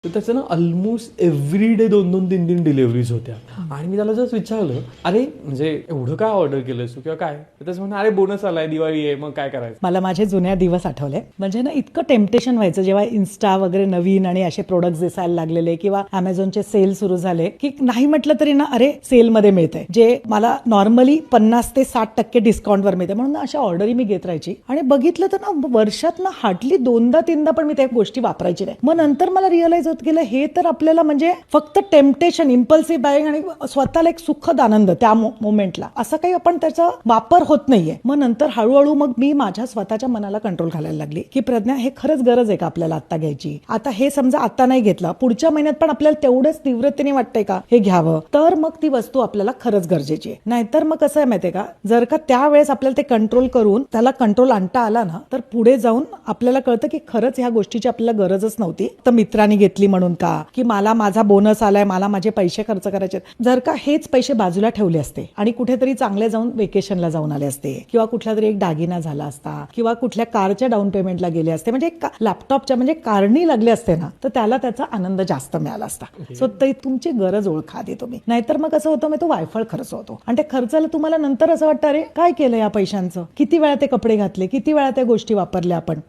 तर त्याचं ना ऑलमोस्ट एव्हरी डे 2-2, 3-3 डिलिव्हरीज होत्या. आणि मी त्याला जस्ट विचारलं, अरे म्हणजे एवढं काय ऑर्डर केलंस तू किंवा काय? तर त्याचं म्हणणं, अरे बोनस आलाय, दिवाळी आहे, मग काय करायचं. मला माझे जुन्या दिवस आठवले. म्हणजे ना इतकं टेम्पटेशन व्हायचं जेव्हा इन्स्टा वगैरे नवीन आणि असे प्रोडक्ट्स दिसायला लागलेले किंवा अमेझॉनचे सेल सुरू झाले की नाही म्हटलं तरी ना अरे सेलमध्ये मिळतंय, जे मला नॉर्मली 50 ते 60% डिस्काउंटवर मिळते, म्हणून अशा ऑर्डरी मी घेत राहायची. आणि बघितलं तर ना वर्षात ना हार्डली 2दा-3दा पण मी त्या गोष्टी वापरायची नाही. मग नंतर मला रिअलाइज होत गेलं हे तर आपल्याला म्हणजे फक्त टेम्पटेशन, इम्पल्सिव्ह बाईंग आणि स्वतःला एक सुखद आनंद त्या मोमेंटला, असं काही आपण त्याचा वापर होत नाहीये. मग नंतर हळूहळू मग मी माझ्या स्वतःच्या मनाला कंट्रोल घालायला लागली की प्रज्ञा हे खरंच गरज आहे का आपल्याला आता घ्यायची. आता हे समजा आता नाही घेतलं, पुढच्या महिन्यात पण आपल्याला तेवढंच तीव्रतेने वाटतंय का हे घ्यावं, तर मग ती वस्तू आपल्याला खरंच गरजेची आहे. नाहीतर मग कसं आहे माहितीये का, जर का त्यावेळेस आपल्याला ते कंट्रोल करून त्याला कंट्रोल आणता आला ना, तर पुढे जाऊन आपल्याला कळतं की खरंच ह्या गोष्टीची आपल्याला गरजच नव्हती, तर मित्रांनी घेतली म्हणून का, की मला माझा बोनस आलाय, मला माझे पैसे खर्च करायचे. जर का हेच पैसे बाजूला ठेवले असते आणि कुठेतरी चांगले जाऊन वेकेशनला जाऊन आले असते किंवा कुठला तरी एक दागिना झाला असता किंवा कुठल्या कारच्या डाऊन पेमेंटला गेले असते, म्हणजे लॅपटॉपच्या म्हणजे कारणी लागले असते ना, तर त्याला त्याचा आनंद जास्त मिळाला असता. सो ते तुमची गरज ओळखा आधी तुम्ही. नाहीतर मग कसं होतं, मग तो वायफळ खर्च होतो आणि त्या खर्चाला तुम्हाला नंतर असं वाटतं अरे काय केलं या पैशांचं, किती वेळा ते कपडे घातले, किती वेळा त्या गोष्टी वापरल्या आपण.